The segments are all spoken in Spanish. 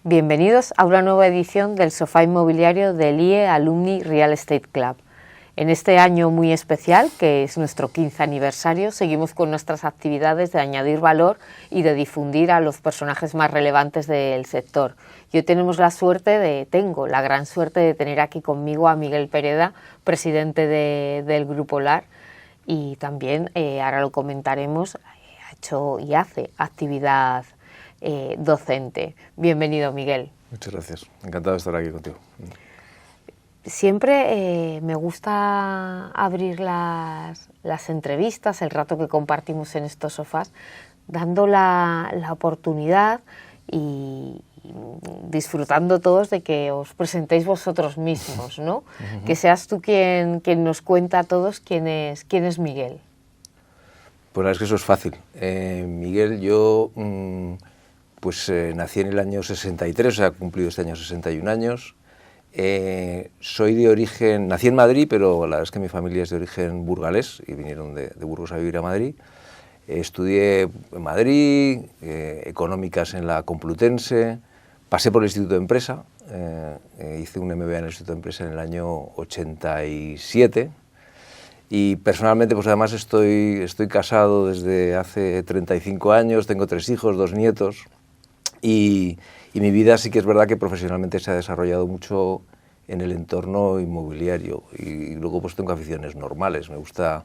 Bienvenidos a una nueva edición del Sofá Inmobiliario del IE Alumni Real Estate Club. En este año muy especial, que es nuestro 15 aniversario, seguimos con nuestras actividades de añadir valor y de difundir a los personajes más relevantes del sector. Yo tengo la gran suerte de tener aquí conmigo a Miguel Pereda, presidente del Grupo LAR, y también, ahora lo comentaremos, ha hecho y hace actividad docente. Bienvenido, Miguel. Muchas gracias, encantado de estar aquí contigo. Siempre me gusta abrir las entrevistas, el rato que compartimos en estos sofás, dando la oportunidad y disfrutando todos de que os presentéis vosotros mismos, ¿no? Que seas tú quien nos cuenta a todos quién es Miguel. Pues la verdad es que eso es fácil. Miguel, yo nací en el año 63, o sea, he cumplido este año 61 años. Soy de origen, nací en Madrid, pero la verdad es que mi familia es de origen burgalés y vinieron de Burgos a vivir a Madrid. Estudié en Madrid, económicas en la Complutense, pasé por el Instituto de Empresa, hice un MBA en el Instituto de Empresa en el año 87 y personalmente pues además estoy casado desde hace 35 años, tengo 3 hijos, 2 nietos y mi vida sí que es verdad que profesionalmente se ha desarrollado mucho en el entorno inmobiliario y luego pues tengo aficiones normales, me gusta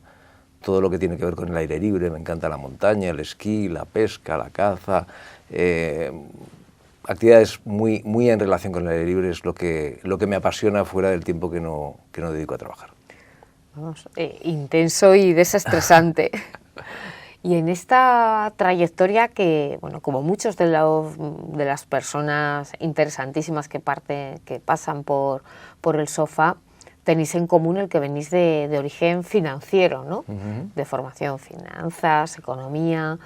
todo lo que tiene que ver con el aire libre, me encanta la montaña, el esquí, la pesca, la caza, actividades muy en relación con el aire libre es lo que me apasiona fuera del tiempo que no dedico a trabajar. Vamos, intenso y desestresante. Y en esta trayectoria que, bueno, como muchos de las personas interesantísimas que pasan por el sofá, tenéis en común el que venís de origen financiero, ¿no? De formación, finanzas, economía.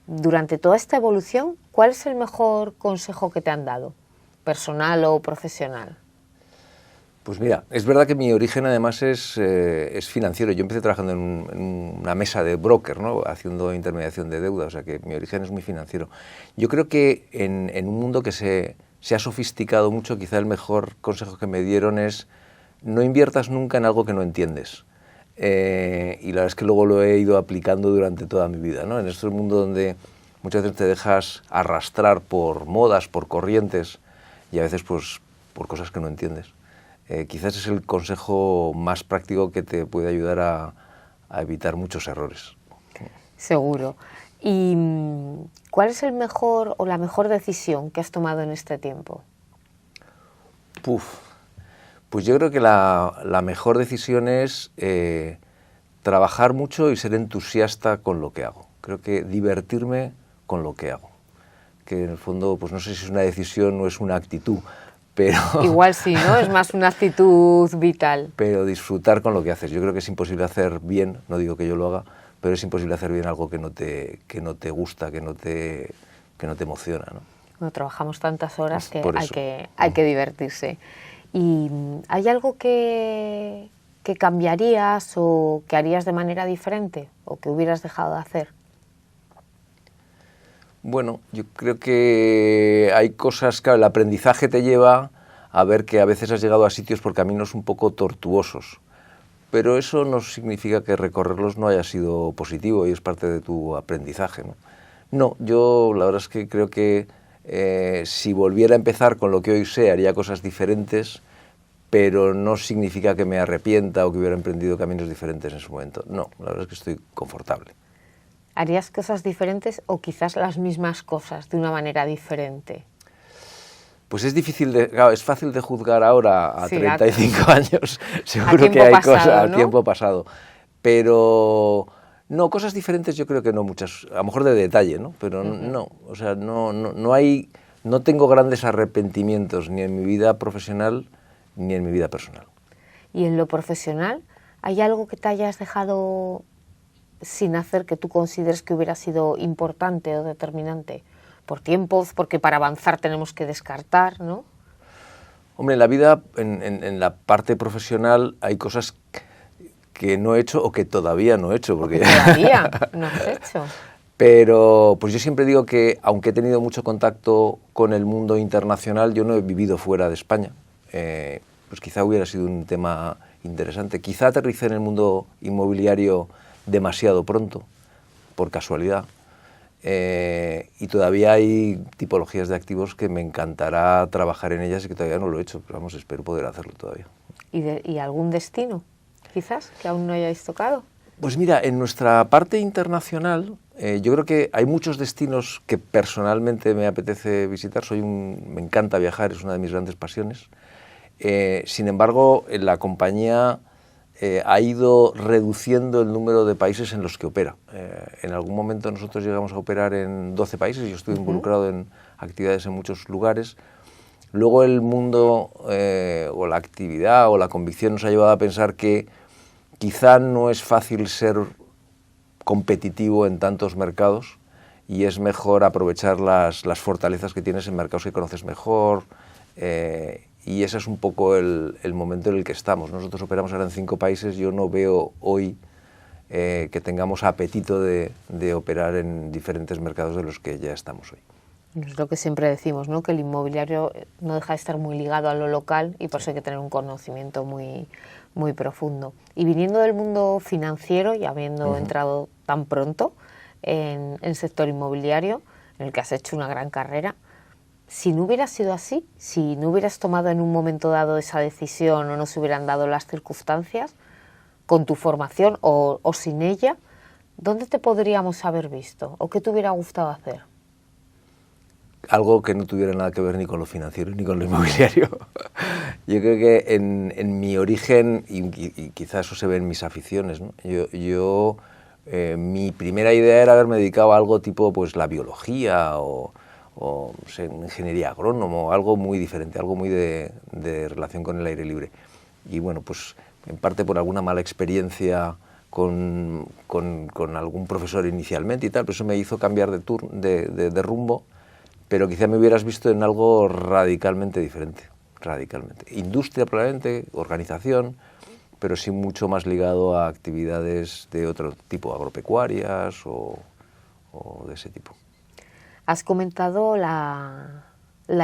Durante toda esta evolución, ¿cuál es el mejor consejo que te han dado, personal o profesional? Pues mira, es verdad que mi origen además es financiero. Yo empecé trabajando en una mesa de broker, ¿no? Haciendo intermediación de deuda, o sea que mi origen es muy financiero. Yo creo que en un mundo que se ha sofisticado mucho, quizá el mejor consejo que me dieron es no inviertas nunca en algo que no entiendes. Y la verdad es que luego lo he ido aplicando durante toda mi vida, ¿no? En este mundo donde muchas veces te dejas arrastrar por modas, por corrientes y a veces pues por cosas que no entiendes. Quizás es el consejo más práctico que te puede ayudar a evitar muchos errores. Seguro. ¿Y cuál es el mejor o la mejor decisión que has tomado en este tiempo? Pues yo creo que la mejor decisión es trabajar mucho y ser entusiasta con lo que hago. Creo que divertirme con lo que hago. Que en el fondo, pues no sé si es una decisión o es una actitud, pero igual sí, ¿no? Es más una actitud vital. Pero disfrutar con lo que haces. Yo creo que es imposible hacer bien, no digo que yo lo haga, pero es imposible hacer bien algo que no te gusta, que no te emociona, ¿no? Bueno, trabajamos tantas horas que hay que divertirse. ¿Y hay algo que cambiarías o que harías de manera diferente o que hubieras dejado de hacer? Bueno, yo creo que hay cosas, claro, el aprendizaje te lleva a ver que a veces has llegado a sitios por caminos un poco tortuosos, pero eso no significa que recorrerlos no haya sido positivo y es parte de tu aprendizaje, ¿no? No, yo la verdad es que creo que si volviera a empezar con lo que hoy sé haría cosas diferentes, pero no significa que me arrepienta o que hubiera emprendido caminos diferentes en su momento. No, la verdad es que estoy confortable. ¿Harías cosas diferentes o quizás las mismas cosas de una manera diferente? Pues es difícil, claro, es fácil de juzgar ahora a 35 años, seguro que hay cosas al tiempo pasado, pero no, cosas diferentes yo creo que no muchas, a lo mejor de detalle, ¿no? Pero no, o sea, no tengo grandes arrepentimientos ni en mi vida profesional ni en mi vida personal. ¿Y en lo profesional hay algo que te hayas dejado sin hacer que tú consideres que hubiera sido importante o determinante? Por tiempos, porque para avanzar tenemos que descartar, ¿no? Hombre, en la vida, en la parte profesional, hay cosas que no he hecho o que todavía no he hecho. Porque todavía no has hecho. Pero pues yo siempre digo que, aunque he tenido mucho contacto con el mundo internacional, yo no he vivido fuera de España. Pues quizá hubiera sido un tema interesante. Quizá aterricé en el mundo inmobiliario demasiado pronto, por casualidad. Y todavía hay tipologías de activos que me encantará trabajar en ellas y que todavía no lo he hecho, pero vamos, espero poder hacerlo todavía. ¿Y algún destino, quizás, que aún no hayáis tocado? Pues mira, en nuestra parte internacional, yo creo que hay muchos destinos que personalmente me apetece visitar. Me encanta viajar, es una de mis grandes pasiones. Sin embargo, la compañía ha ido reduciendo el número de países en los que opera. En algún momento nosotros llegamos a operar en 12 países, yo estuve involucrado en actividades en muchos lugares. Luego el mundo o la actividad o la convicción nos ha llevado a pensar que quizá no es fácil ser competitivo en tantos mercados y es mejor aprovechar las fortalezas que tienes en mercados que conoces mejor, y ese es un poco el momento en el que estamos. Nosotros operamos ahora en 5 países, yo no veo hoy que tengamos apetito de operar en diferentes mercados de los que ya estamos hoy. Es lo que siempre decimos, ¿no? Que el inmobiliario no deja de estar muy ligado a lo local y por eso hay que tener un conocimiento muy profundo. Y viniendo del mundo financiero y habiendo entrado tan pronto en el sector inmobiliario, en el que has hecho una gran carrera, si no hubiera sido así, si no hubieras tomado en un momento dado esa decisión o no se hubieran dado las circunstancias, con tu formación o sin ella, ¿dónde te podríamos haber visto? ¿O qué te hubiera gustado hacer? Algo que no tuviera nada que ver ni con lo financiero ni con lo inmobiliario. Yo creo que en mi origen, y quizás eso se ve en mis aficiones, ¿no? Mi primera idea era haberme dedicado a algo tipo pues, la biología o no sé, ingeniería agrónomo, algo muy diferente, algo muy de relación con el aire libre. Y bueno, pues en parte por alguna mala experiencia con algún profesor inicialmente y tal, pero eso me hizo cambiar de rumbo. Pero quizá me hubieras visto en algo radicalmente diferente, radicalmente. Industria probablemente, organización, pero sí mucho más ligado a actividades de otro tipo, agropecuarias o de ese tipo. Has comentado la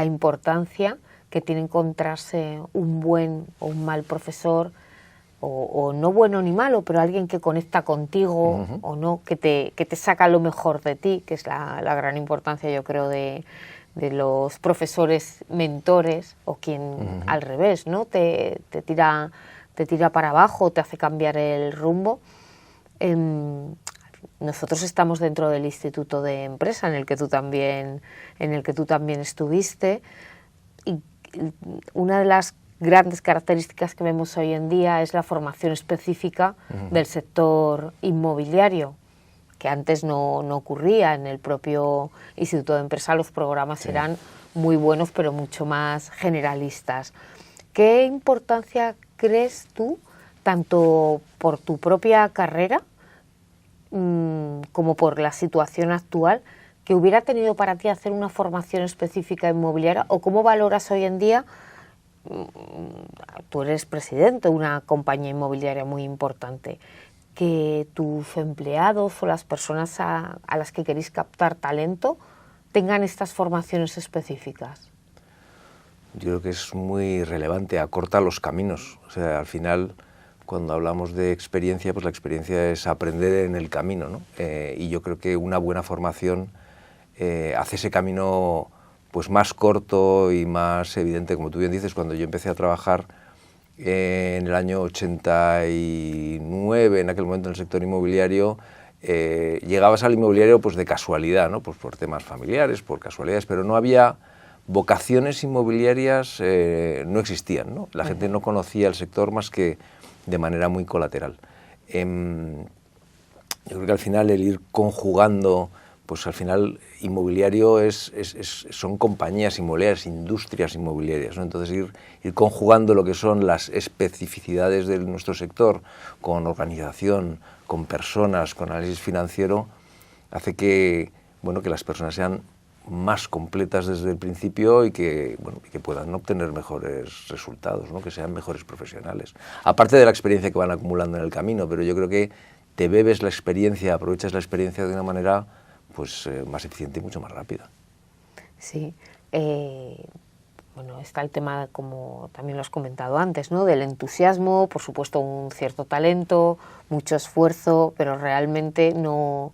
importancia que tiene encontrarse un buen o un mal profesor, o no bueno ni malo, pero alguien que conecta contigo o no, que te saca lo mejor de ti, que es la gran importancia, yo creo, de los profesores mentores, o quien al revés, ¿no? te tira para abajo, te hace cambiar el rumbo. Nosotros estamos dentro del Instituto de Empresa, en el que tú también estuviste, y una de las grandes características que vemos hoy en día es la formación específica del sector inmobiliario, que antes no ocurría. En el propio Instituto de Empresa los programas eran muy buenos, pero mucho más generalistas. ¿Qué importancia crees tú, tanto por tu propia carrera como por la situación actual, que hubiera tenido para ti hacer una formación específica inmobiliaria, o cómo valoras hoy en día? Tú eres presidente de una compañía inmobiliaria muy importante, que tus empleados o las personas a las que queréis captar talento tengan estas formaciones específicas. Yo creo que es muy relevante, acorta los caminos. O sea, al final, cuando hablamos de experiencia, pues la experiencia es aprender en el camino, ¿no? Y yo creo que una buena formación hace ese camino pues más corto y más evidente. Como tú bien dices, cuando yo empecé a trabajar en el año 89, en aquel momento en el sector inmobiliario, llegabas al inmobiliario pues de casualidad, ¿no? Pues por temas familiares, por casualidades, pero no había vocaciones inmobiliarias, no existían, ¿no? La gente no conocía el sector más que de manera muy colateral. Yo creo que al final el ir conjugando, pues al final inmobiliario son compañías inmobiliarias, industrias inmobiliarias, ¿no? Entonces ir conjugando lo que son las especificidades de nuestro sector con organización, con personas, con análisis financiero, hace que las personas sean más completas desde el principio y que puedan obtener mejores resultados, ¿no? Que sean mejores profesionales. Aparte de la experiencia que van acumulando en el camino, pero yo creo que te bebes la experiencia, aprovechas la experiencia de una manera pues más eficiente y mucho más rápida. Sí. Bueno, está el tema, como también lo has comentado antes, ¿no? Del entusiasmo, por supuesto un cierto talento, mucho esfuerzo, pero realmente no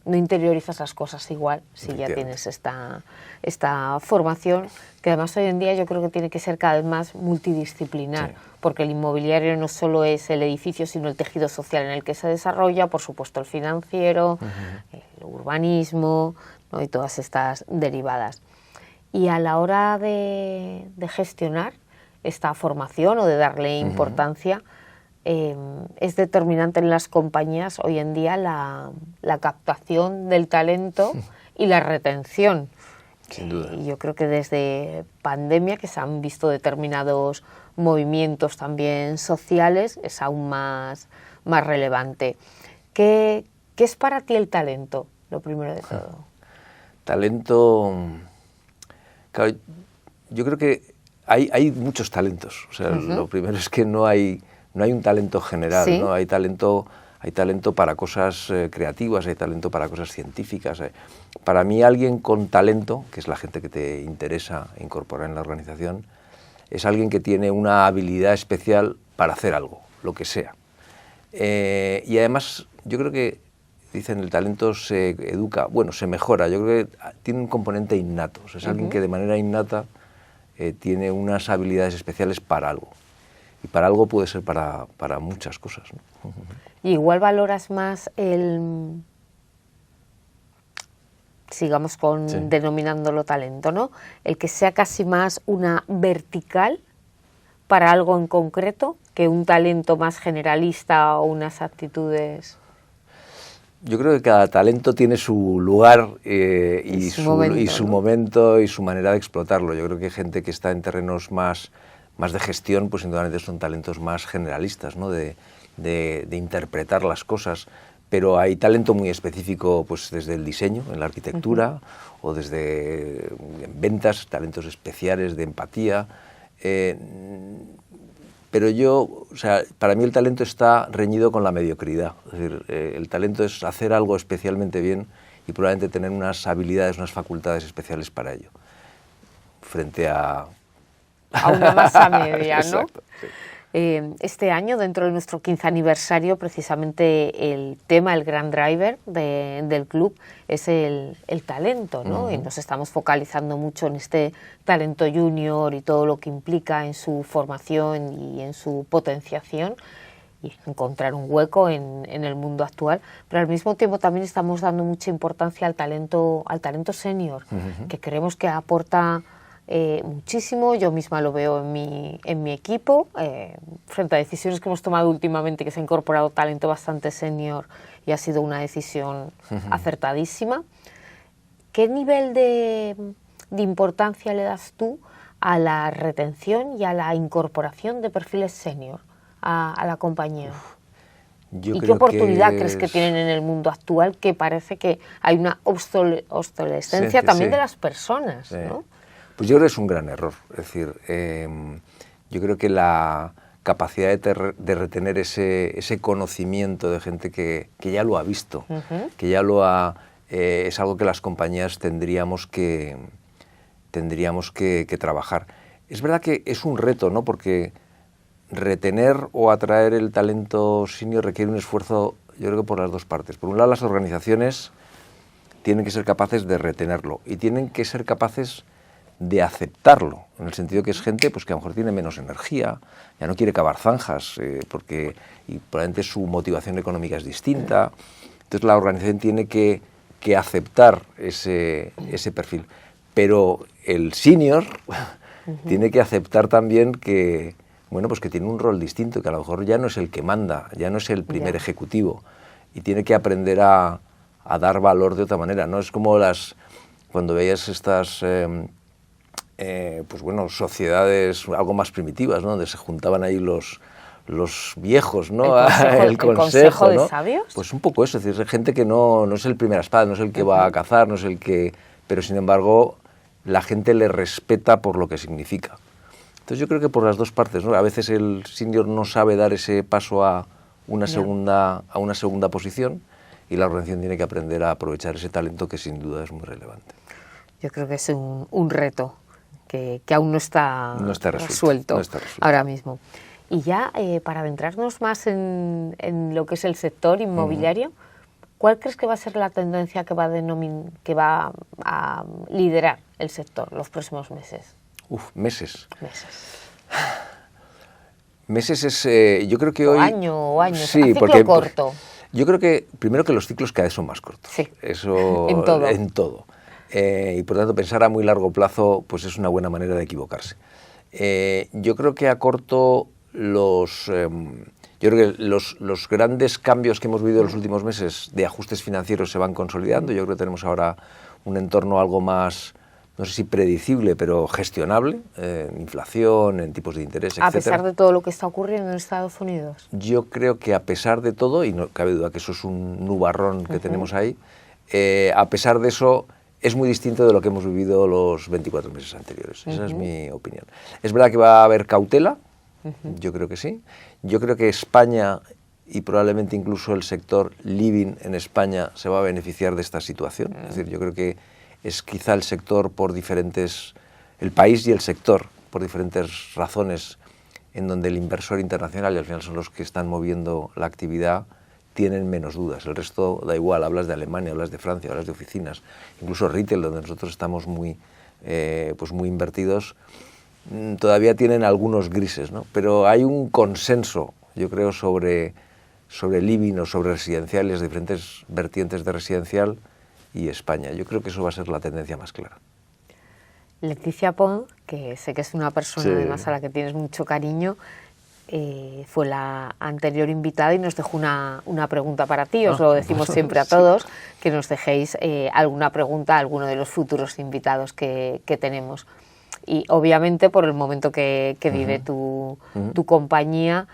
interiorizas las cosas igual si ya tienes esta formación, que además hoy en día yo creo que tiene que ser cada vez más multidisciplinar, sí, porque el inmobiliario no solo es el edificio, sino el tejido social en el que se desarrolla, por supuesto el financiero, el urbanismo, ¿no? Y todas estas derivadas. Y a la hora de gestionar esta formación o de darle importancia, es determinante en las compañías hoy en día la captación del talento y la retención. Sin duda. Y yo creo que desde pandemia, que se han visto determinados movimientos también sociales, es aún más relevante. ¿Qué es para ti el talento, lo primero de todo? Talento... Claro, yo creo que hay muchos talentos. O sea, lo primero es que no hay un talento general, ¿sí? ¿No? Hay talento para cosas creativas, hay talento para cosas científicas. Para mí alguien con talento, que es la gente que te interesa incorporar en la organización, es alguien que tiene una habilidad especial para hacer algo, lo que sea. Y además yo creo que, dicen, el talento se educa, bueno, se mejora, yo creo que tiene un componente innato, o sea, es alguien que de manera innata tiene unas habilidades especiales para algo. Y para algo puede ser para muchas cosas, ¿no? ¿Y igual valoras más sigamos denominándolo talento, ¿no? El que sea casi más una vertical para algo en concreto que un talento más generalista o unas aptitudes? Yo creo que cada talento tiene su lugar y su momento y su manera de explotarlo. Yo creo que hay gente que está en terrenos más de gestión, pues indudablemente son talentos más generalistas, ¿no? de interpretar las cosas, pero hay talento muy específico, pues desde el diseño, en la arquitectura, o desde ventas, talentos especiales de empatía. Pero o sea, para mí el talento está reñido con la mediocridad. Es decir, el talento es hacer algo especialmente bien y probablemente tener unas habilidades, unas facultades especiales para ello, frente a una masa media, ¿no? Exacto, sí. Este año, dentro de nuestro 15 aniversario, precisamente el tema, el gran driver del club es el talento, ¿no? Y nos estamos focalizando mucho en este talento junior y todo lo que implica en su formación y en su potenciación y encontrar un hueco en el mundo actual, pero al mismo tiempo también estamos dando mucha importancia al talento senior, que creemos que aporta muchísimo. Yo misma lo veo en mi equipo, frente a decisiones que hemos tomado últimamente, que se ha incorporado talento bastante senior y ha sido una decisión acertadísima. ¿Qué nivel de importancia le das tú a la retención y a la incorporación de perfiles senior a la compañía? ¿Y qué oportunidad crees que tienen en el mundo actual, que parece que hay una obsolescencia también de las personas, ¿no? Pues yo creo que es un gran error. Es decir, yo creo que la capacidad de retener ese conocimiento de gente que ya lo ha visto, que ya es algo que las compañías tendríamos que trabajar. Es verdad que es un reto, ¿no? Porque retener o atraer el talento senior requiere un esfuerzo, yo creo que por las dos partes. Por un lado, las organizaciones tienen que ser capaces de retenerlo y tienen que ser capaces de aceptarlo, en el sentido que es gente pues, que a lo mejor tiene menos energía, ya no quiere cavar zanjas, y probablemente su motivación económica es distinta. Entonces la organización tiene que aceptar ese perfil. Pero el senior tiene que aceptar también que, bueno, pues que tiene un rol distinto, que a lo mejor ya no es el que manda, ya no es el primer ejecutivo, y tiene que aprender a dar valor de otra manera, ¿no? Es como cuando veías estas pues bueno, sociedades algo más primitivas, ¿no? Donde se juntaban ahí los viejos, ¿no? ¿El consejo de ¿no? sabios? Pues un poco eso, es decir, gente que no es el primera espada, no es el que va a cazar, no es el que... Pero sin embargo, la gente le respeta por lo que significa. Entonces yo creo que por las dos partes, ¿no? A veces el senior no sabe dar ese paso a una segunda posición, y la organización tiene que aprender a aprovechar ese talento que sin duda es muy relevante. Yo creo que es un reto que aún no está resuelto ahora mismo. Y ya para adentrarnos más en lo que es el sector inmobiliario, ¿cuál crees que va a ser la tendencia que va a liderar el sector los próximos meses? Meses. Meses. Meses es, yo creo que hoy... O años, sí, a ciclo porque corto. Yo creo que, primero, que los ciclos cada vez son más cortos. Sí, eso en todo. Y por tanto, pensar a muy largo plazo pues es una buena manera de equivocarse. Yo creo que a corto los grandes cambios que hemos vivido en los últimos meses de ajustes financieros se van consolidando. Yo creo que tenemos ahora un entorno algo más, no sé si predecible, pero gestionable, en inflación, en tipos de interés, etc. A pesar de todo lo que está ocurriendo en Estados Unidos. Yo creo que a pesar de todo, y no cabe duda que eso es un nubarrón que tenemos ahí, a pesar de eso es muy distinto de lo que hemos vivido los 24 meses anteriores. Esa es mi opinión. Es verdad que va a haber cautela, yo creo que sí. Yo creo que España y probablemente incluso el sector living en España se va a beneficiar de esta situación. Es decir, yo creo que es quizá el sector el país y el sector por diferentes razones en donde el inversor internacional, y al final son los que están moviendo la actividad, tienen menos dudas. El resto da igual, hablas de Alemania, hablas de Francia, hablas de oficinas, incluso retail, donde nosotros estamos muy invertidos, todavía tienen algunos grises, ¿no? Pero hay un consenso, yo creo, sobre living o sobre residenciales, diferentes vertientes de residencial y España. Yo creo que eso va a ser la tendencia más clara. Leticia Pons, que sé que es una persona además a la que tienes mucho cariño, fue la anterior invitada y nos dejó una pregunta para ti. Os lo decimos siempre a todos, que nos dejéis alguna pregunta a alguno de los futuros invitados que tenemos. Y obviamente por el momento que vive tu compañía,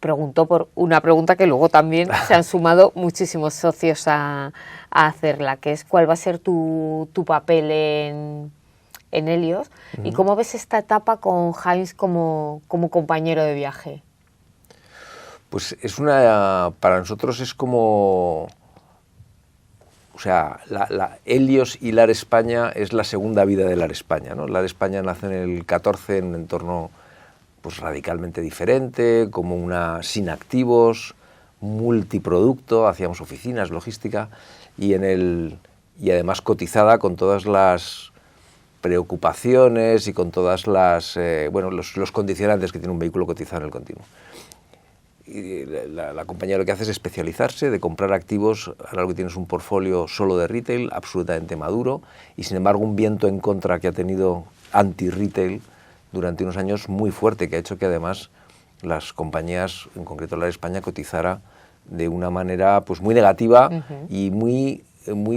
preguntó por una pregunta que luego también se han sumado muchísimos socios a hacerla, que es ¿cuál va a ser tu papel en Helios? ¿Y cómo ves esta etapa con Hines como compañero de viaje? Pues para nosotros es como... O sea, Helios y LAR España es la segunda vida de LAR España, ¿no? LAR España nace en el 14 en un entorno pues radicalmente diferente, como sin activos, multiproducto, hacíamos oficinas, logística, y además cotizada con todas las preocupaciones y con todas los condicionantes que tiene un vehículo cotizado en el continuo. Y la compañía lo que hace es especializarse, de comprar activos. Ahora lo que tienes un portfolio solo de retail, absolutamente maduro, y sin embargo un viento en contra que ha tenido anti-retail durante unos años muy fuerte, que ha hecho que además las compañías, en concreto la de España, cotizara de una manera pues muy negativa y muy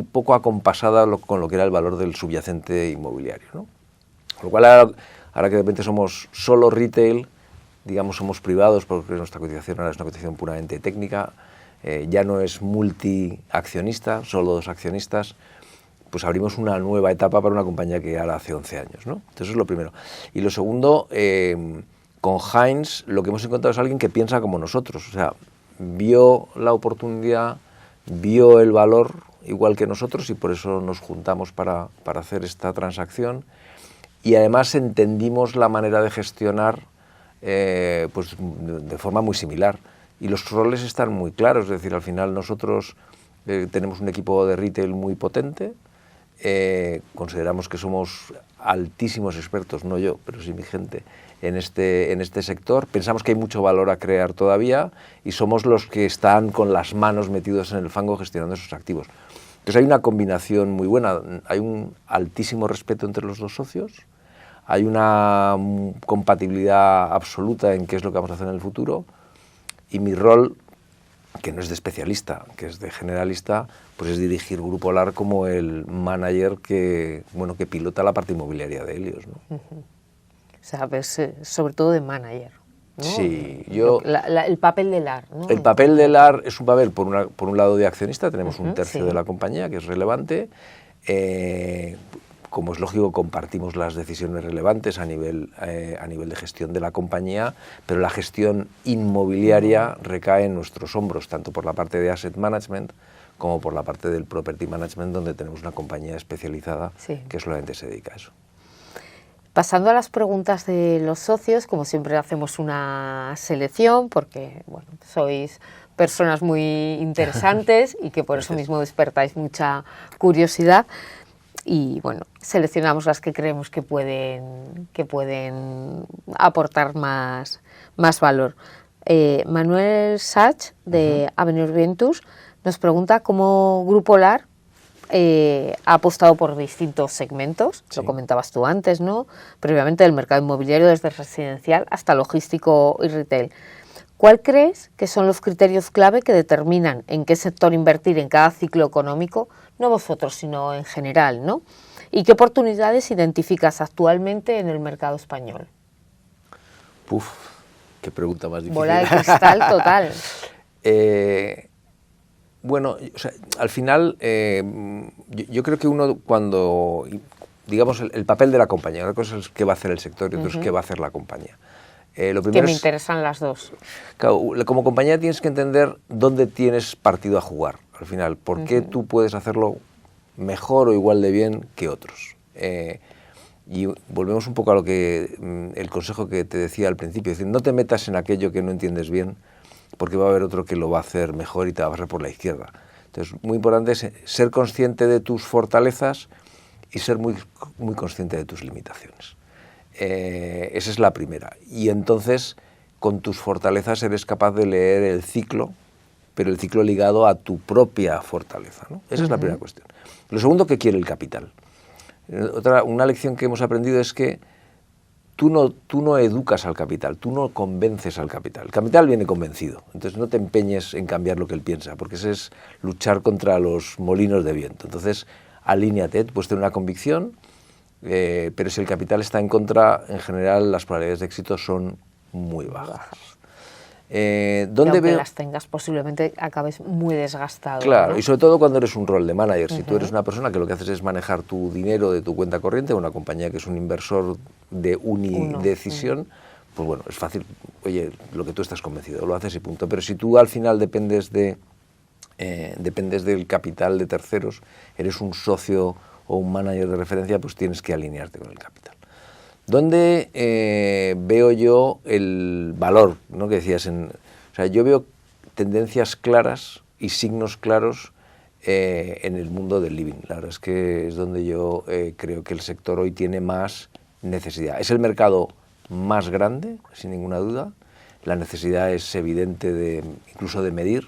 poco acompasada con lo que era el valor del subyacente inmobiliario, ¿no? Con lo cual ahora que de repente somos solo retail, digamos somos privados porque nuestra cotización ahora es una cotización puramente técnica, ya no es multiaccionista, solo dos accionistas, pues abrimos una nueva etapa para una compañía que ahora hace 11 años, ¿no? Entonces eso es lo primero. Y lo segundo, con Hines lo que hemos encontrado es alguien que piensa como nosotros, o sea, vio la oportunidad, vio el valor igual que nosotros y por eso nos juntamos para hacer esta transacción, y además entendimos la manera de gestionar pues de forma muy similar, y los roles están muy claros. Es decir, al final nosotros tenemos un equipo de retail muy potente, consideramos que somos altísimos expertos, no yo, pero sí mi gente, en este sector. Pensamos que hay mucho valor a crear todavía y somos los que están con las manos metidos en el fango gestionando esos activos. Entonces hay una combinación muy buena, hay un altísimo respeto entre los dos socios, hay una compatibilidad absoluta en qué es lo que vamos a hacer en el futuro, y mi rol, que no es de especialista, que es de generalista, pues es dirigir Grupo LAR como el manager que pilota la parte inmobiliaria de Helios, ¿no? O sea, ves sobre todo de manager, ¿no? Sí, el papel de LAR, ¿no? El papel de LAR es un papel, por un lado, de accionista, tenemos un tercio de la compañía, que es relevante, como es lógico, compartimos las decisiones relevantes a nivel de gestión de la compañía, pero la gestión inmobiliaria recae en nuestros hombros, tanto por la parte de asset management como por la parte del property management, donde tenemos una compañía especializada que solamente se dedica a eso. Pasando a las preguntas de los socios, como siempre hacemos una selección, porque bueno, sois personas muy interesantes y que por eso mismo despertáis mucha curiosidad. Y bueno, seleccionamos las que creemos que pueden aportar más valor. Manuel Sach, de Avenue Ventures, nos pregunta cómo Grupo Lar ha apostado por distintos segmentos, lo comentabas tú antes, ¿no? Previamente del mercado inmobiliario, desde residencial hasta logístico y retail. ¿Cuál crees que son los criterios clave que determinan en qué sector invertir en cada ciclo económico? No vosotros, sino en general, ¿no? ¿Y qué oportunidades identificas actualmente en el mercado español? Uf, qué pregunta más difícil. Bola de cristal total. Bueno, o sea, al final, yo creo que uno cuando, digamos, el papel de la compañía, una cosa es qué va a hacer el sector y otra es qué va a hacer la compañía. Lo primero que me interesan las dos. Claro, como compañía tienes que entender dónde tienes partido a jugar, al final, por qué tú puedes hacerlo mejor o igual de bien que otros. Y volvemos un poco a lo que el consejo que te decía al principio, es decir, no te metas en aquello que no entiendes bien, porque va a haber otro que lo va a hacer mejor y te va a pasar por la izquierda. Entonces, muy importante es ser consciente de tus fortalezas y ser muy consciente de tus limitaciones. Esa es la primera. Y entonces, con tus fortalezas eres capaz de leer el ciclo, pero el ciclo ligado a tu propia fortaleza, ¿no? Esa es la primera cuestión. Lo segundo, ¿qué quiere el capital? Una lección que hemos aprendido es que tú no educas al capital, tú no convences al capital. El capital viene convencido, entonces no te empeñes en cambiar lo que él piensa, porque eso es luchar contra los molinos de viento. Entonces, alíñate, puedes tener una convicción, pero si el capital está en contra, en general las probabilidades de éxito son muy bajas. Donde las tengas, posiblemente acabes muy desgastado. Claro, ¿no? Y sobre todo cuando eres un rol de manager. Si tú eres una persona que lo que haces es manejar tu dinero de tu cuenta corriente, una compañía que es un inversor de unidecisión, pues bueno, es fácil, oye, lo que tú estás convencido, lo haces y punto. Pero si tú al final dependes del capital de terceros, eres un socio o un manager de referencia, pues tienes que alinearte con el capital. ¿Dónde veo yo el valor, ¿no? Que decías? O sea, yo veo tendencias claras y signos claros en el mundo del living. La verdad es que es donde yo creo que el sector hoy tiene más necesidad. Es el mercado más grande, sin ninguna duda. La necesidad es evidente incluso de medir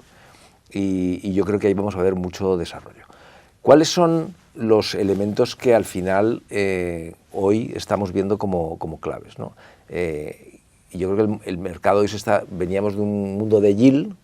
y yo creo que ahí vamos a ver mucho desarrollo. ¿Cuáles son los elementos que al final hoy estamos viendo como claves, ¿no? Y yo creo que el mercado hoy veníamos de un mundo de yield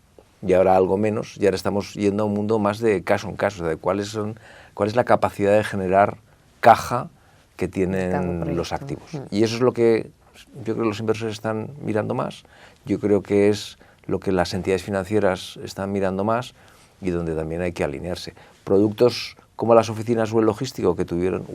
y ahora algo menos, y ahora estamos yendo a un mundo más de caso en caso, de cuál es la capacidad de generar caja que tienen los activos. Y eso es lo que yo creo que los inversores están mirando más, yo creo que es lo que las entidades financieras están mirando más y donde también hay que alinearse. Productos como las oficinas o el logístico que tuvieron,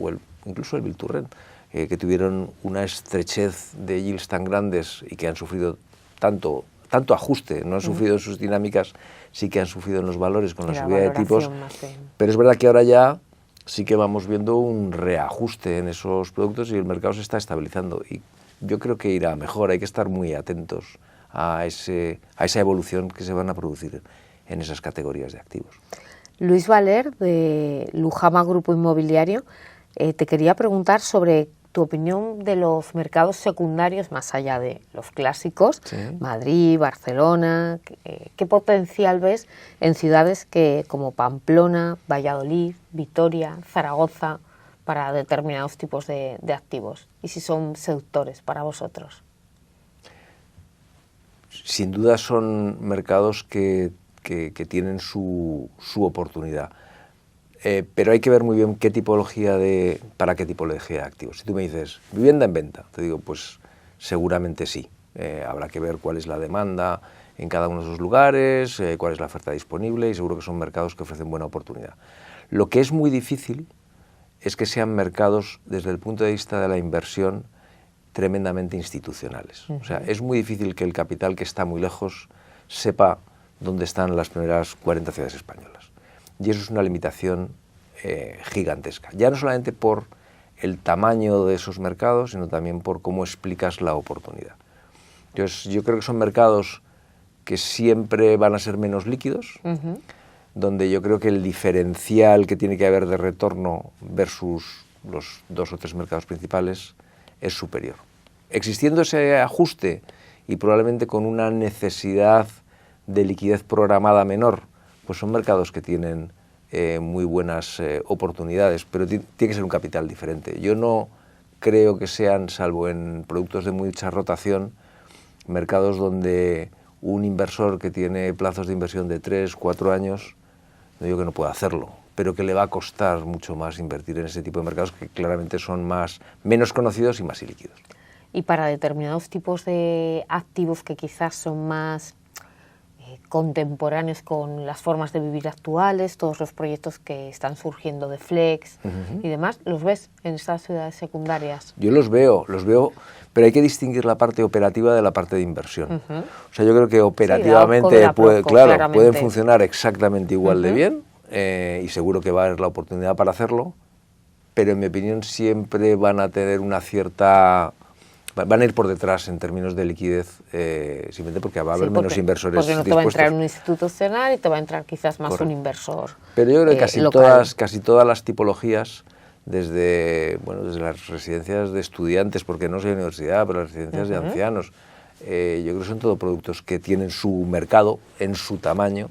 incluso el Build to Rent, que tuvieron una estrechez de yields tan grandes y que han sufrido tanto ajuste, no han sufrido en sus dinámicas, sí que han sufrido en los valores con la subida de tipos, pero es verdad que ahora ya sí que vamos viendo un reajuste en esos productos y el mercado se está estabilizando y yo creo que irá mejor, hay que estar muy atentos a esa evolución que se van a producir en esas categorías de activos. Luis Valer, de Lujama Grupo Inmobiliario, te quería preguntar sobre tu opinión de los mercados secundarios más allá de los clásicos, sí. Madrid, Barcelona, ¿qué potencial ves en ciudades como Pamplona, Valladolid, Vitoria, Zaragoza para determinados tipos de activos? Y si son seductores para vosotros. Sin duda son mercados que tienen su oportunidad. Pero hay que ver muy bien para qué tipología de activos. Si tú me dices, vivienda en venta, te digo, pues seguramente sí. Habrá que ver cuál es la demanda en cada uno de esos lugares, cuál es la oferta disponible y seguro que son mercados que ofrecen buena oportunidad. Lo que es muy difícil es que sean mercados, desde el punto de vista de la inversión, tremendamente institucionales. O sea, es muy difícil que el capital que está muy lejos sepa dónde están las primeras 40 ciudades españolas. Y eso es una limitación gigantesca. Ya no solamente por el tamaño de esos mercados, sino también por cómo explicas la oportunidad. Entonces, yo creo que son mercados que siempre van a ser menos líquidos, donde yo creo que el diferencial que tiene que haber de retorno versus los 2 o 3 mercados principales es superior. Existiendo ese ajuste y probablemente con una necesidad de liquidez programada menor, pues son mercados que tienen muy buenas oportunidades, pero tiene que ser un capital diferente. Yo no creo que sean, salvo en productos de mucha rotación, mercados donde un inversor que tiene plazos de inversión de 3, 4 años, no digo que no pueda hacerlo, pero que le va a costar mucho más invertir en ese tipo de mercados que claramente son menos conocidos y más ilíquidos. Y para determinados tipos de activos que quizás son más contemporáneos con las formas de vivir actuales, todos los proyectos que están surgiendo de Flex y demás, ¿los ves en estas ciudades secundarias? Yo los veo, pero hay que distinguir la parte operativa de la parte de inversión. O sea, yo creo que operativamente pueden funcionar exactamente igual de bien y seguro que va a haber la oportunidad para hacerlo, pero en mi opinión siempre van a tener van a ir por detrás en términos de liquidez, simplemente porque va a haber menos inversores porque no dispuestos. Te va a entrar un institucional y te va a entrar quizás más un inversor. Pero yo creo que casi todas las tipologías, desde las residencias de estudiantes, porque no soy universidad, pero las residencias de ancianos, yo creo que son todo productos que tienen su mercado en su tamaño,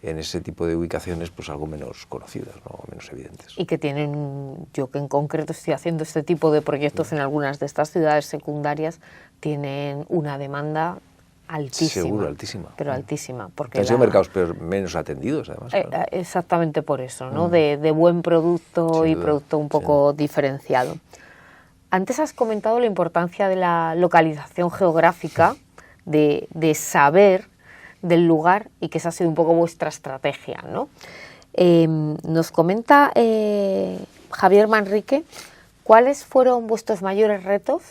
en ese tipo de ubicaciones pues algo menos conocidas, ¿no? Menos evidentes. Y que tienen, yo que en concreto estoy haciendo este tipo de proyectos en algunas de estas ciudades secundarias, tienen una demanda altísima. Seguro, altísima. Pero altísima. Porque han sido mercados menos atendidos, además. Claro. Exactamente por eso, ¿no? De buen producto y producto un poco diferenciado. Antes has comentado la importancia de la localización geográfica, de saber del lugar y que esa ha sido un poco vuestra estrategia, ¿no? Nos comenta Javier Manrique, ¿cuáles fueron vuestros mayores retos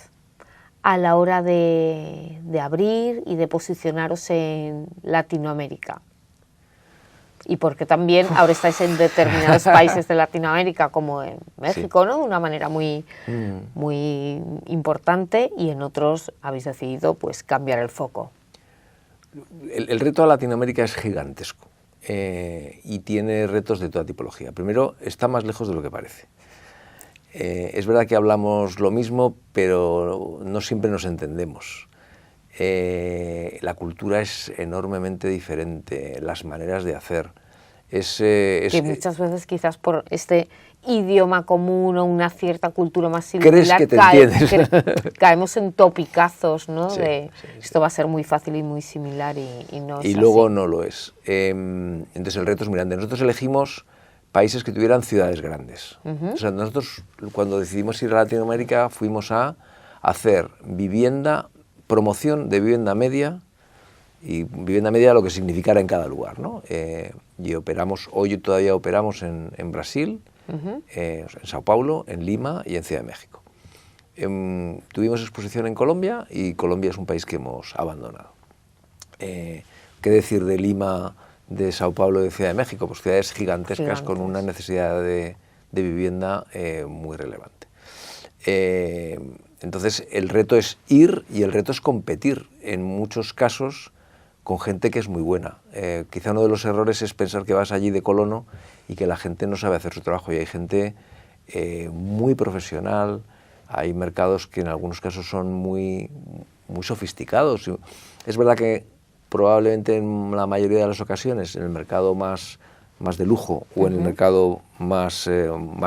a la hora de abrir y de posicionaros en Latinoamérica? Y porque también ahora estáis en determinados países de Latinoamérica, como en México, ¿no? De una manera muy importante, y en otros habéis decidido pues cambiar el foco. El reto a Latinoamérica es gigantesco y tiene retos de toda tipología. Primero, está más lejos de lo que parece. Es verdad que hablamos lo mismo, pero no siempre nos entendemos. La cultura es enormemente diferente, las maneras de hacer. Que muchas veces quizás por este idioma común o una cierta cultura más similar, crees que te entiendes. Caemos en topicazos, ¿no? Sí, esto va a ser muy fácil y muy similar y no es y así. Luego no lo es. Entonces el reto es muy grande. Nosotros elegimos países que tuvieran ciudades grandes. O sea, nosotros cuando decidimos ir a Latinoamérica fuimos a hacer promoción de vivienda media, y vivienda media lo que significara en cada lugar, ¿no? Y hoy todavía operamos en Brasil, en Sao Paulo, en Lima y en Ciudad de México. Tuvimos exposición en Colombia y Colombia es un país que hemos abandonado. ¿Qué decir de Lima, de Sao Paulo y de Ciudad de México? Pues ciudades gigantescas con una necesidad de vivienda muy relevante. Entonces el reto es ir y el reto es competir en muchos casos con gente que es muy buena. Quizá uno de los errores es pensar que vas allí de colono y que la gente no sabe hacer su trabajo, y hay gente muy profesional, hay mercados que en algunos casos son muy sofisticados. Es verdad que probablemente en la mayoría de las ocasiones en el mercado más de lujo o en el mercado más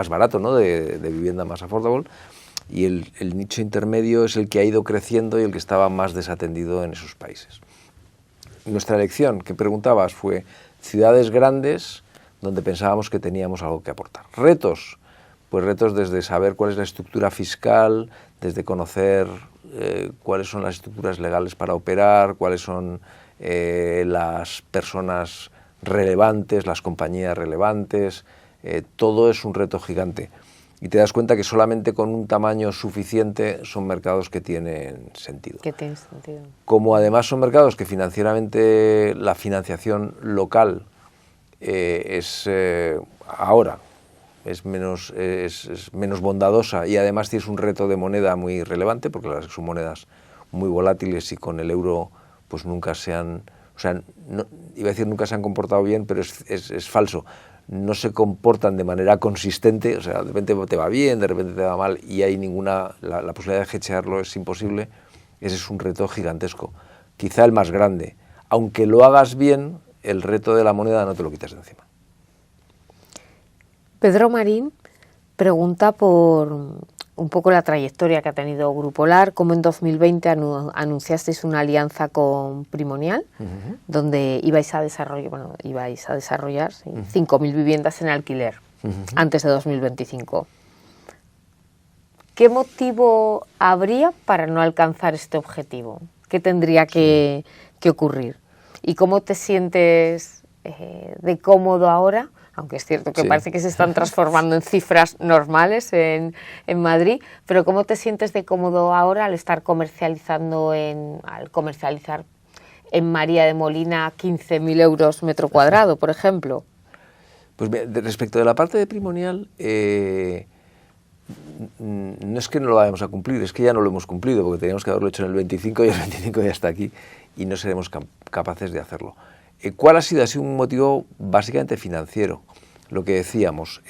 barato, ¿no? de vivienda más affordable, y el nicho intermedio es el que ha ido creciendo y el que estaba más desatendido en esos países. Nuestra elección, que preguntabas, fue ciudades grandes donde pensábamos que teníamos algo que aportar. Retos, pues retos desde saber cuál es la estructura fiscal, desde conocer cuáles son las estructuras legales para operar, cuáles son las personas relevantes, las compañías relevantes. Todo es un reto gigante. y te das cuenta que solamente con un tamaño suficiente son mercados que tienen sentido. Que tienen sentido. Como además son mercados que financieramente la financiación local ahora es menos bondadosa, y además tienes un reto de moneda muy relevante, porque las son monedas muy volátiles y con el euro pues nunca se han, o sea, no, iba a decir nunca se han comportado bien, pero es falso. No se comportan de manera consistente, o sea, de repente te va bien, de repente te va mal, y hay la posibilidad de hedgearlo es imposible. Ese es un reto gigantesco, quizá el más grande. Aunque lo hagas bien, el reto de la moneda no te lo quitas de encima. Pedro Marín pregunta por un poco la trayectoria que ha tenido Grupo Lar, cómo en 2020 anunciasteis una alianza con Primonial, donde ibais a desarrollar 5.000 viviendas en alquiler antes de 2025. ¿Qué motivo habría para no alcanzar este objetivo? ¿Qué tendría que ocurrir? ¿Y cómo te sientes de cómodo ahora? Aunque es cierto que parece que se están transformando en cifras normales en Madrid, pero ¿cómo te sientes de cómodo ahora al comercializar en María de Molina 15.000 euros metro cuadrado, por ejemplo? Pues respecto de la parte de Primonial, no es que no lo vayamos a cumplir, es que ya no lo hemos cumplido, porque teníamos que haberlo hecho en el 25 y el 25 ya está aquí y no seremos capaces de hacerlo. ¿Cuál ha sido? Ha sido un motivo básicamente financiero. Lo que decíamos,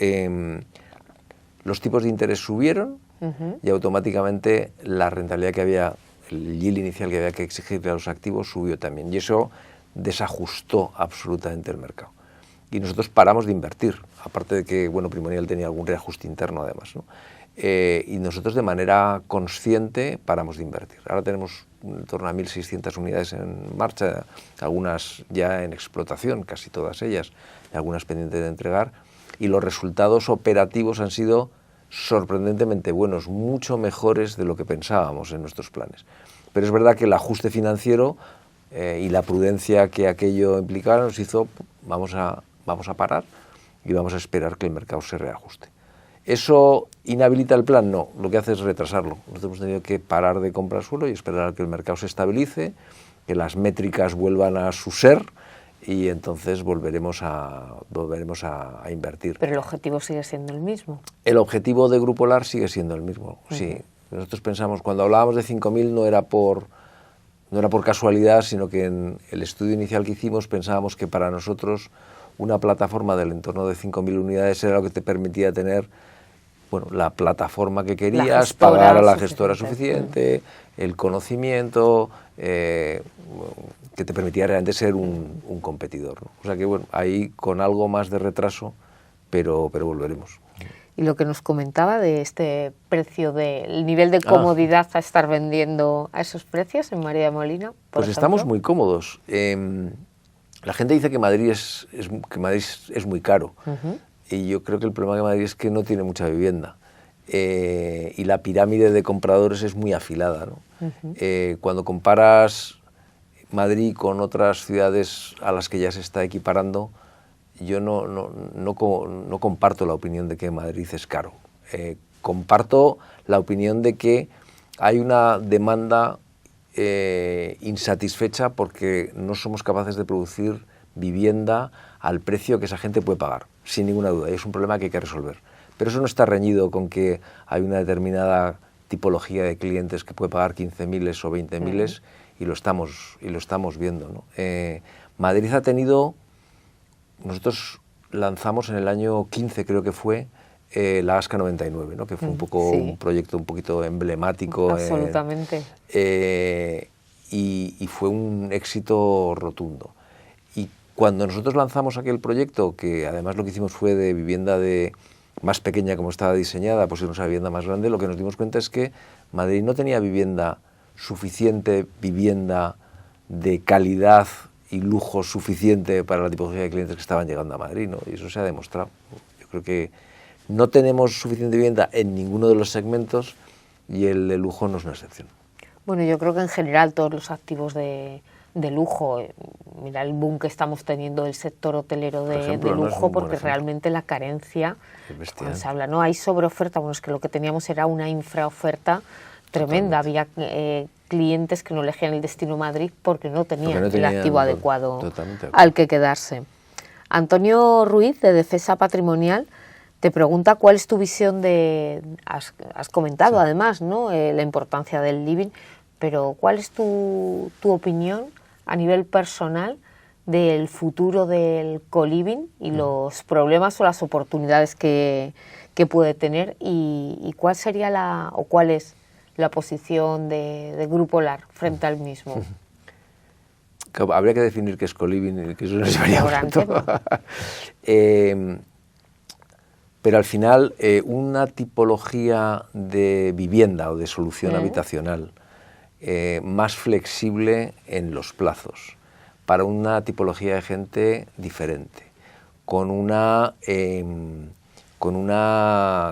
los tipos de interés subieron y automáticamente la rentabilidad que había, el yield inicial que había que exigirle a los activos subió también, y eso desajustó absolutamente el mercado. Y nosotros paramos de invertir, aparte de que Primonial tenía algún reajuste interno además, ¿no? Y nosotros de manera consciente paramos de invertir. Ahora tenemos en torno a 1.600 unidades en marcha, algunas ya en explotación, casi todas ellas, y algunas pendientes de entregar, y los resultados operativos han sido sorprendentemente buenos, mucho mejores de lo que pensábamos en nuestros planes. Pero es verdad que el ajuste financiero y la prudencia que aquello implicaba nos hizo, vamos a parar y vamos a esperar que el mercado se reajuste. ¿Eso inhabilita el plan? No, lo que hace es retrasarlo. Nosotros hemos tenido que parar de comprar suelo y esperar a que el mercado se estabilice, que las métricas vuelvan a su ser, y entonces volveremos a invertir. Pero el objetivo sigue siendo el mismo. El objetivo de Grupo Lar sigue siendo el mismo, sí. Nosotros pensamos, cuando hablábamos de 5.000 no era por casualidad, sino que en el estudio inicial que hicimos pensábamos que para nosotros una plataforma del entorno de 5.000 unidades era lo que te permitía tener la plataforma que querías, pagar a la gestora suficiente, el conocimiento, que te permitía realmente ser un competidor, ¿no? O sea que ahí con algo más de retraso, pero volveremos. Y lo que nos comentaba de este precio, del nivel de comodidad a estar vendiendo a esos precios en María de Molina, por ejemplo. Estamos muy cómodos. La gente dice que Madrid es muy caro. Y yo creo que el problema de Madrid es que no tiene mucha vivienda, y la pirámide de compradores es muy afilada, ¿no? Cuando comparas Madrid con otras ciudades a las que ya se está equiparando, yo no comparto la opinión de que Madrid es caro. Comparto la opinión de que hay una demanda insatisfecha porque no somos capaces de producir vivienda al precio que esa gente puede pagar, sin ninguna duda, y es un problema que hay que resolver. Pero eso no está reñido con que hay una determinada tipología de clientes que puede pagar 15.000 o 20.000, y lo estamos viendo, ¿no? Madrid ha tenido, nosotros lanzamos en el año 15, creo que fue, la ASCA 99, ¿no? Que fue un proyecto un poquito emblemático. Absolutamente. Y fue un éxito rotundo. Y cuando nosotros lanzamos aquel proyecto, que además lo que hicimos fue de vivienda más pequeña como estaba diseñada, pues irnos a vivienda más grande, lo que nos dimos cuenta es que Madrid no tenía suficiente vivienda de calidad y lujo suficiente para la tipología de clientes que estaban llegando a Madrid, ¿no? Y eso se ha demostrado. Yo creo que no tenemos suficiente vivienda en ninguno de los segmentos, y el de lujo no es una excepción. Bueno, yo creo que en general todos los activos de de lujo. Mira el boom que estamos teniendo del sector hotelero Por ejemplo, de ¿no? Es lujo, un buen porque ejemplo. realmente la carencia, Es bestial. cuando se habla, no hay sobreoferta, bueno, es que lo que teníamos era una infraoferta tremenda. Totalmente. Había clientes que no elegían el destino Madrid porque no tenían, el tenían activo adecuado totalmente. al que quedarse. Antonio Ruiz, de Defensa Patrimonial, te pregunta cuál es tu visión de... Has comentado, sí, además, ¿no? La importancia del living, pero ¿cuál es tu opinión a nivel personal del futuro del co-living y los problemas o las oportunidades que puede tener, y cuál sería cuál es la posición de Grupo LAR frente al mismo? Habría que definir qué es co-living, que eso nos llevaría un rato. Pero al final, una tipología de vivienda o de solución habitacional más flexible en los plazos, para una tipología de gente diferente, con una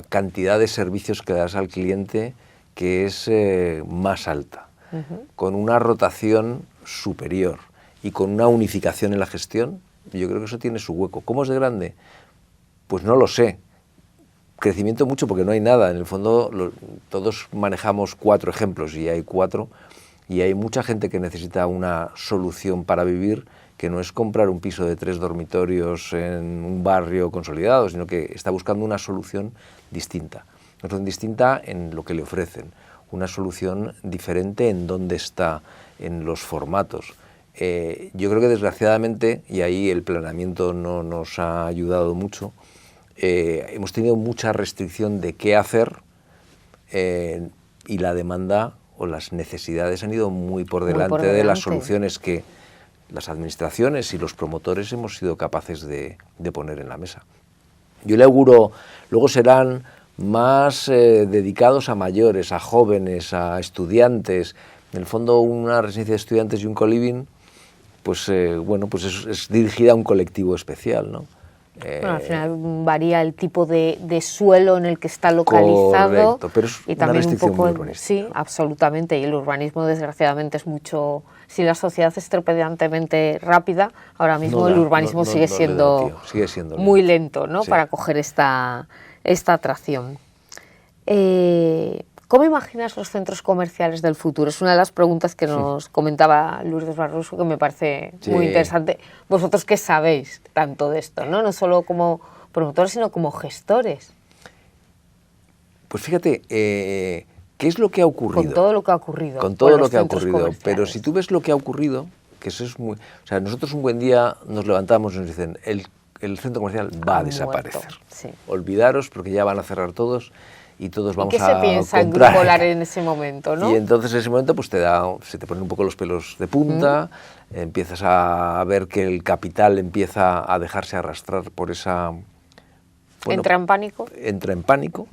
cantidad de servicios que das al cliente que es más alta, con una rotación superior y con una unificación en la gestión, yo creo que eso tiene su hueco. ¿Cómo es de grande? Pues no lo sé. Crecimiento mucho porque no hay nada. En el fondo todos manejamos 4 ejemplos y hay 4, y hay mucha gente que necesita una solución para vivir, que no es comprar un piso de 3 dormitorios en un barrio consolidado, sino que está buscando una solución distinta. Una solución distinta en lo que le ofrecen, una solución diferente en dónde está, en los formatos. Yo creo que desgraciadamente, y ahí el planeamiento no nos ha ayudado mucho, hemos tenido mucha restricción de qué hacer, y la demanda o las necesidades han ido muy por delante de las soluciones que las administraciones y los promotores hemos sido capaces de poner en la mesa. Yo le auguro, luego serán más dedicados a mayores, a jóvenes, a estudiantes. En el fondo, una residencia de estudiantes y un co-living, pues bueno, pues es dirigida a un colectivo especial, ¿no? Bueno, al final varía el tipo de suelo en el que está localizado. Correcto, pero es y también una un poco muy sí, absolutamente. Y el urbanismo, desgraciadamente, es mucho. Si la sociedad es tremendantemente rápida, ahora mismo el urbanismo sigue siendo muy lento, ¿no? Sí. Para coger esta atracción. ¿Cómo imaginas los centros comerciales del futuro? Es una de las preguntas que nos comentaba Lourdes Barroso, que me parece muy interesante. Vosotros, ¿qué sabéis tanto de esto, ¿no? No solo como promotores, sino como gestores. Pues fíjate, ¿qué es lo que ha ocurrido? Con todo lo que ha ocurrido. Con todo lo que ha ocurrido. Pero si tú ves lo que ha ocurrido, que eso es muy... O sea, nosotros un buen día nos levantamos y nos dicen, el centro comercial va a desaparecer. Sí. Olvidaros porque ya van a cerrar todos y todos vamos a comprar. ¿Qué se piensa en Grupo LAR en ese momento, no? Y entonces en ese momento pues se te ponen un poco los pelos de punta, empiezas a ver que el capital empieza a dejarse arrastrar por esa... Bueno, ¿entra en pánico? Entra en pánico,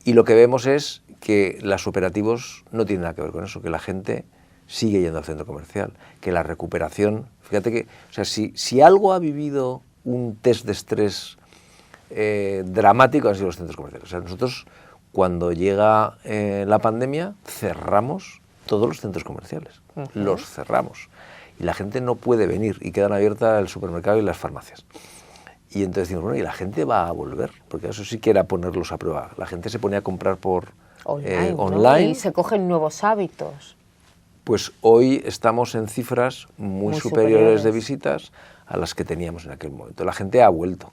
y lo que vemos es que los operativos no tienen nada que ver con eso, que la gente sigue yendo al centro comercial, que la recuperación... Fíjate que, o sea, si algo ha vivido un test de estrés dramático han sido los centros comerciales. O sea, nosotros, cuando llega la pandemia, cerramos todos los centros comerciales. Los cerramos. Y la gente no puede venir y quedan abiertas el supermercado y las farmacias. Y entonces decimos, bueno, ¿y la gente va a volver? Porque eso sí que era ponerlos a prueba. La gente se ponía a comprar por online, ¿no? Y se cogen nuevos hábitos. Pues hoy estamos en cifras muy superiores de visitas a las que teníamos en aquel momento. La gente ha vuelto.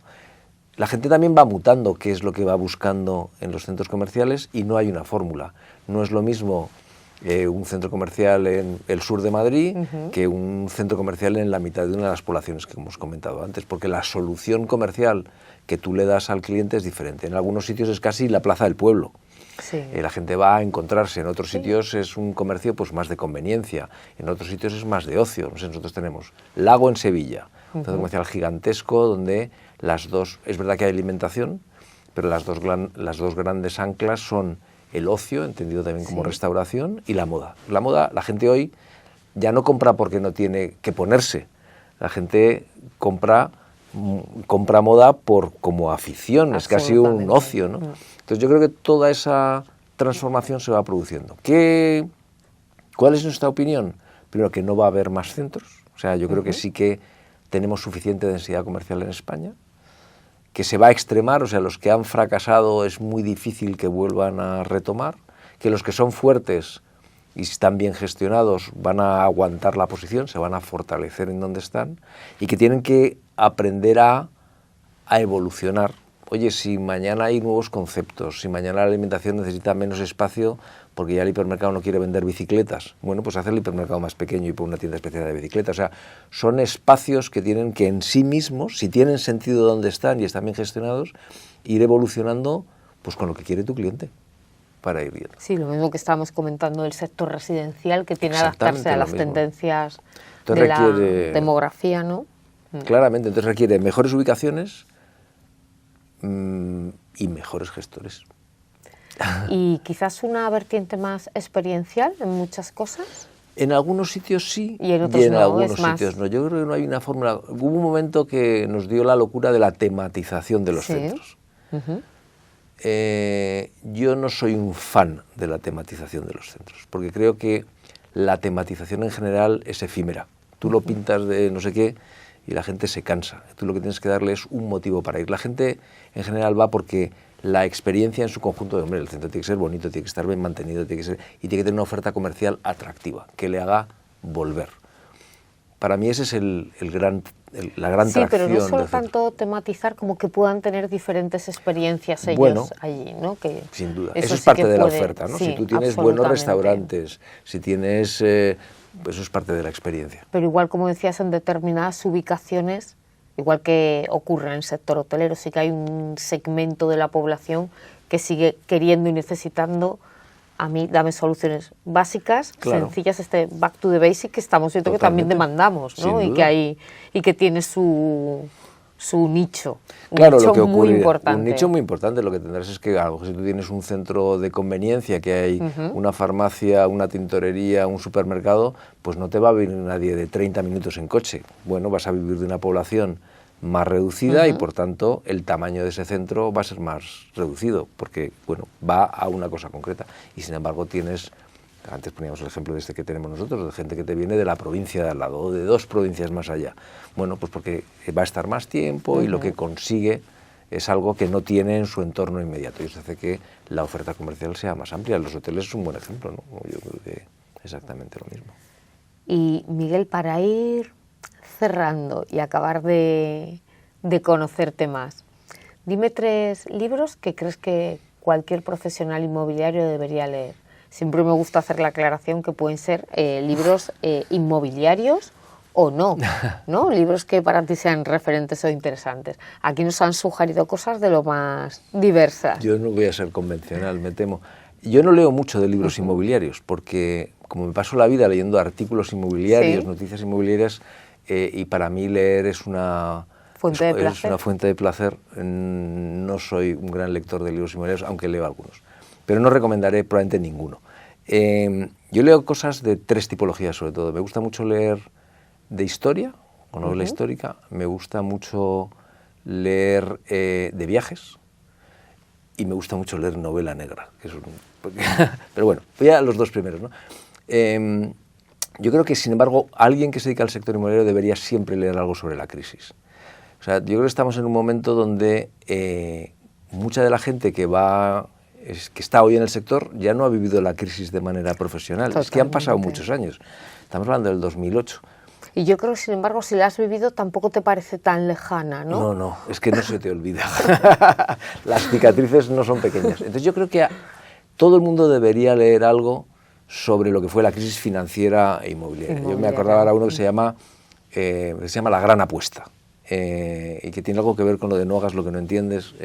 La gente también va mutando qué es lo que va buscando en los centros comerciales, y no hay una fórmula. No es lo mismo un centro comercial en el sur de Madrid que un centro comercial en la mitad de una de las poblaciones que hemos comentado antes, porque la solución comercial que tú le das al cliente es diferente. En algunos sitios es casi la plaza del pueblo. Sí. La gente va a encontrarse, en otros sitios es un comercio pues más de conveniencia, en otros sitios es más de ocio. No sé, nosotros tenemos Lago en Sevilla, un centro comercial gigantesco donde las dos, es verdad que hay alimentación, pero las dos grandes anclas son el ocio, entendido también como restauración, y la moda. La moda, la gente hoy ya no compra porque no tiene que ponerse, la gente compra moda como afición, es casi un ocio, ¿no? Entonces yo creo que toda esa transformación se va produciendo. ¿Cuál es nuestra opinión? primero que no va a haber más centros, o sea, yo creo que sí que tenemos suficiente densidad comercial en España, que se va a extremar, o sea, los que han fracasado es muy difícil que vuelvan a retomar, que los que son fuertes y están bien gestionados van a aguantar la posición, se van a fortalecer en donde están, y que tienen que aprender a evolucionar. Oye, si mañana hay nuevos conceptos, si mañana la alimentación necesita menos espacio porque ya el hipermercado no quiere vender bicicletas, bueno, pues hacer el hipermercado más pequeño y poner una tienda especial de bicicletas. O sea, son espacios que tienen que en sí mismos, si tienen sentido donde están y están bien gestionados, ir evolucionando pues con lo que quiere tu cliente para ir viendo. Sí, lo mismo que estábamos comentando del sector residencial, que tiene que adaptarse a las tendencias entonces de la demografía, ¿no? Claramente, entonces requiere mejores ubicaciones y mejores gestores. Y quizás una vertiente más experiencial en muchas cosas. En algunos sitios sí y en otros no, algunos es más... sitios no. Yo creo que no hay una fórmula. Hubo un momento que nos dio la locura de la tematización de los centros. Yo no soy un fan de la tematización de los centros, porque creo que la tematización en general es efímera. Tú lo pintas de no sé qué y la gente se cansa. Tú lo que tienes que darle es un motivo para ir. La gente en general va porque la experiencia en su conjunto, hombre, el centro tiene que ser bonito, tiene que estar bien mantenido, y tiene que tener una oferta comercial atractiva, que le haga volver. Para mí ese es la gran tracción. Sí, pero no solo tanto tematizar como que puedan tener diferentes experiencias ellos allí, ¿no? Que sin duda, eso es parte de la oferta, ¿no? Sí, si tú tienes buenos restaurantes, si tienes... eso es parte de la experiencia. Pero igual, como decías, en determinadas ubicaciones, igual que ocurre en el sector hotelero, sí que hay un segmento de la población que sigue queriendo y necesitando, a mí, dame soluciones básicas, sencillas, back to the basic que estamos viendo que también demandamos, ¿no? Y que tiene su nicho, nicho muy importante. Un nicho muy importante. Lo que tendrás es que, a lo mejor, si tú tienes un centro de conveniencia, que hay una farmacia, una tintorería, un supermercado, pues no te va a venir nadie de 30 minutos en coche. Bueno, vas a vivir de una población más reducida y, por tanto, el tamaño de ese centro va a ser más reducido, porque, bueno, va a una cosa concreta. Y, sin embargo, tienes... Antes poníamos el ejemplo de este que tenemos nosotros, de gente que te viene de la provincia de al lado, o de 2 provincias más allá. Bueno, pues porque va a estar más tiempo y lo que consigue es algo que no tiene en su entorno inmediato. Y eso hace que la oferta comercial sea más amplia. Los hoteles es un buen ejemplo, ¿no? Yo creo que exactamente lo mismo. Y, Miguel, para ir cerrando y acabar de conocerte más, dime 3 libros que crees que cualquier profesional inmobiliario debería leer. Siempre me gusta hacer la aclaración que pueden ser libros inmobiliarios o no, libros que para ti sean referentes o interesantes. Aquí nos han sugerido cosas de lo más diversas. Yo no voy a ser convencional, me temo. Yo no leo mucho de libros inmobiliarios, porque como me paso la vida leyendo artículos inmobiliarios, noticias inmobiliarias, y para mí leer es una fuente de placer, no soy un gran lector de libros inmobiliarios, aunque leo algunos. Pero no recomendaré probablemente ninguno. Yo leo cosas de 3 tipologías, sobre todo. Me gusta mucho leer de historia, o novela histórica. Me gusta mucho leer de viajes. Y me gusta mucho leer novela negra. Pero bueno, voy a los 2 primeros, ¿no? Yo creo que, sin embargo, alguien que se dedica al sector inmobiliario debería siempre leer algo sobre la crisis. O sea, yo creo que estamos en un momento donde mucha de la gente que está hoy en el sector ya no ha vivido la crisis de manera profesional. Totalmente. Es que han pasado muchos años. Estamos hablando del 2008. Y yo creo que, sin embargo, si la has vivido tampoco te parece tan lejana, ¿no? No, es que no se te olvida. Las cicatrices no son pequeñas. Entonces yo creo que todo el mundo debería leer algo sobre lo que fue la crisis financiera e inmobiliaria. Yo me acordaba ahora uno que se llama La Gran Apuesta, y que tiene algo que ver con lo de no hagas lo que no entiendes.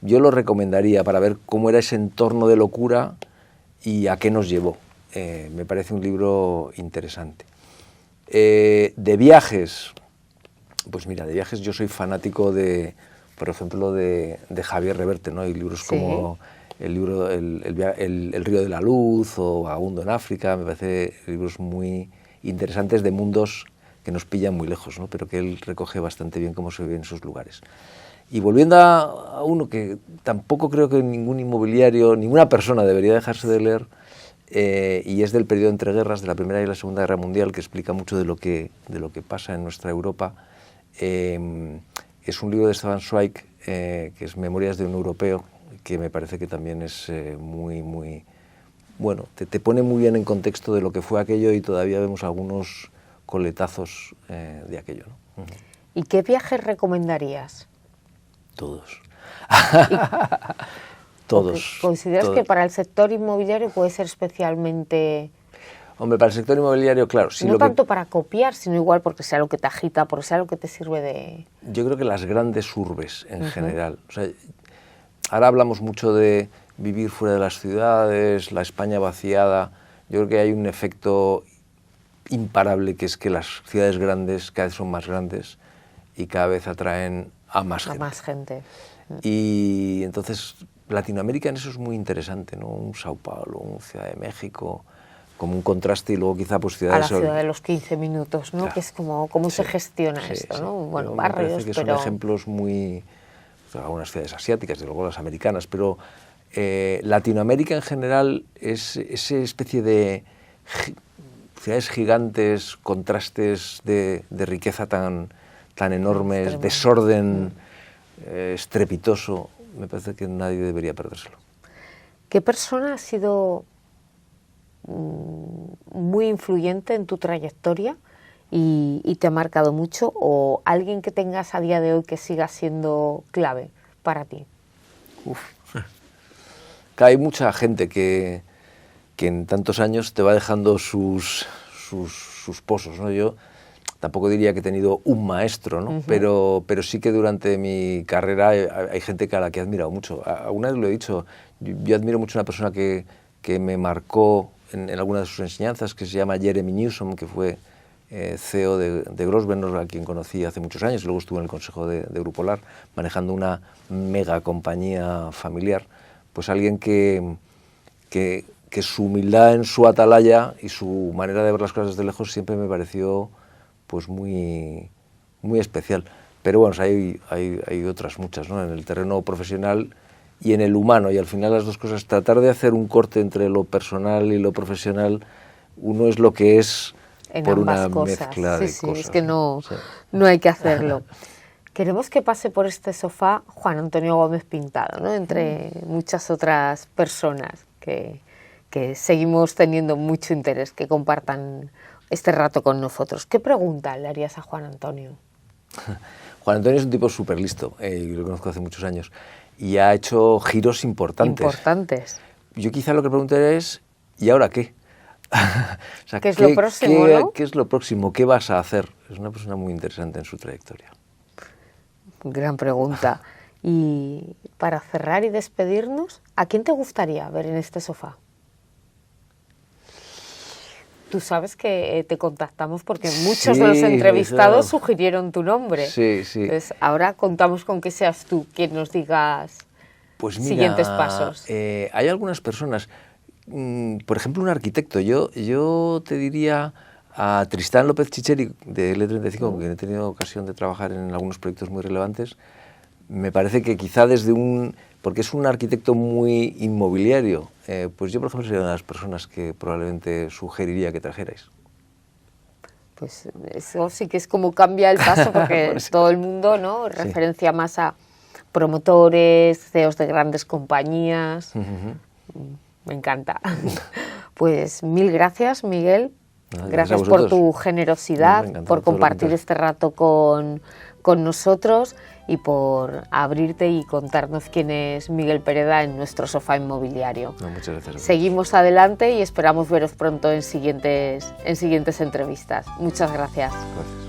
Yo lo recomendaría para ver cómo era ese entorno de locura y a qué nos llevó. Me parece un libro interesante. De viajes, pues mira, de viajes yo soy fanático por ejemplo, de Javier Reverte, ¿no? Hay libros como el libro el Río de la Luz o Vagabundo en África. Me parece libros muy interesantes de mundos que nos pillan muy lejos, ¿no? Pero que él recoge bastante bien cómo se vive en esos lugares. Y volviendo a uno que tampoco creo que ningún inmobiliario, ninguna persona debería dejarse de leer, y es del periodo entre guerras, de la Primera y la Segunda Guerra Mundial, que explica mucho de lo que pasa en nuestra Europa. Es un libro de Stefan Zweig, que es Memorias de un europeo, que me parece que también es muy bueno, te pone muy bien en contexto de lo que fue aquello, y todavía vemos algunos coletazos de aquello, ¿no? ¿Y qué viajes recomendarías? Todos. Todos. ¿Consideras todos. que para el sector inmobiliario puede ser especialmente...? Hombre, para el sector inmobiliario, claro. Sí, no tanto para copiar, sino igual porque sea lo que te agita, porque sea lo que te sirve de... Yo creo que las grandes urbes en general. O sea, ahora hablamos mucho de vivir fuera de las ciudades, la España vaciada. Yo creo que hay un efecto imparable, que es que las ciudades grandes cada vez son más grandes y cada vez atraen a más gente. Y entonces Latinoamérica en eso es muy interesante, ¿no? Un Sao Paulo, un Ciudad de México, como un contraste, y luego quizá pues ciudades... A la ciudad de los 15 minutos, ¿no? Claro. Que es como cómo se gestiona esto, ¿no? Bueno, barrios, me parece que son ejemplos muy... algunas ciudades asiáticas, de luego las americanas, pero Latinoamérica en general es esa especie de ciudades gigantes, contrastes de riqueza tan enormes, desorden estrepitoso. Me parece que nadie debería perdérselo. ¿Qué persona ha sido muy influyente en tu trayectoria y te ha marcado mucho, o alguien que tengas a día de hoy que siga siendo clave para ti? Hay mucha gente que en tantos años te va dejando sus pozos, ¿no? Yo tampoco diría que he tenido un maestro, ¿no? Pero sí que durante mi carrera hay gente a la que he admirado mucho. Alguna vez lo he dicho, yo admiro mucho a una persona que me marcó en alguna de sus enseñanzas, que se llama Jeremy Newsom, que fue CEO de Grosvenor, a quien conocí hace muchos años, y luego estuvo en el consejo de Grupo Lar, manejando una mega compañía familiar. Pues alguien que su humildad en su atalaya y su manera de ver las cosas desde lejos siempre me pareció pues muy especial. Pero bueno, hay otras muchas, ¿no? En el terreno profesional y en el humano, y al final las dos cosas, tratar de hacer un corte entre lo personal y lo profesional, uno es lo que es en por una mezcla de cosas. Es que no hay que hacerlo. Queremos que pase por este sofá Juan Antonio Gómez Pintado, ¿no? Entre muchas otras personas que seguimos teniendo mucho interés, que compartan este rato con nosotros. ¿Qué pregunta le harías a Juan Antonio? Juan Antonio es un tipo súper listo, yo lo conozco hace muchos años, y ha hecho giros importantes. Yo quizá lo que preguntaría es, ¿y ahora qué? O sea, ¿Qué es lo próximo, no? ¿Qué es lo próximo? ¿Qué vas a hacer? Es una persona muy interesante en su trayectoria. Gran pregunta. Y para cerrar y despedirnos, ¿a quién te gustaría ver en este sofá? Tú sabes que te contactamos porque muchos de los entrevistados sugirieron tu nombre. Sí. Entonces, ahora contamos con que seas tú quien nos digas pues mira, siguientes pasos. Hay algunas personas, por ejemplo, un arquitecto. Yo te diría a Tristán López Chicheri, de L35, con quien he tenido ocasión de trabajar en algunos proyectos muy relevantes. Me parece que quizá porque es un arquitecto muy inmobiliario, pues yo, por ejemplo, sería una de las personas que probablemente sugeriría que trajerais. Pues eso sí que es como cambia el paso, porque todo el mundo, ¿no? Referencia más a promotores, CEOs de grandes compañías. Me encanta. Pues mil gracias, Miguel. Gracias por tu generosidad, por compartir este rato con nosotros y por abrirte y contarnos quién es Miguel Pereda en nuestro sofá inmobiliario. Muchas gracias. Seguimos adelante y esperamos veros pronto en siguientes entrevistas. Muchas gracias. Gracias.